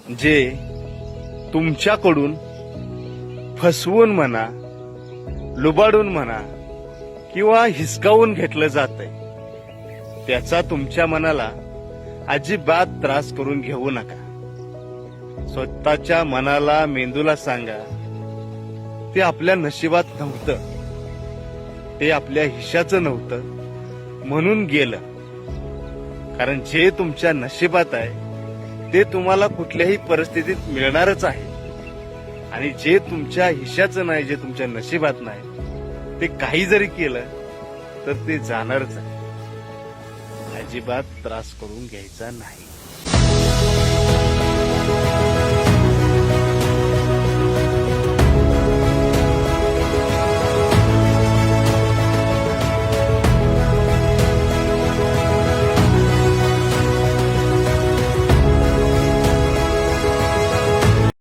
जे तुमच्याकडून फसवून म्हणा, लुबाडून म्हणा किंवा हिसकावून घेतलं जातंय, त्याचा तुमच्या मनाला अजिबात त्रास करून घेऊ नका. स्वतःच्या मनाला, मेंदूला सांगा, ते आपल्या नशिबात नव्हतं, ते आपल्या हिशाचं नव्हतं म्हणून गेलं. कारण जे तुमच्या नशिबात आहे ते तुम्हाला कुठल्याही परिस्थितीत मिळणारच आहे, आणि जे तुमच्या हिशाचं नाही, जे तुमच्या नशिबात नाही, ते काही जरी केलं तर ते जाणारच आहे. अजिबात त्रास करून घ्यायचा नाही.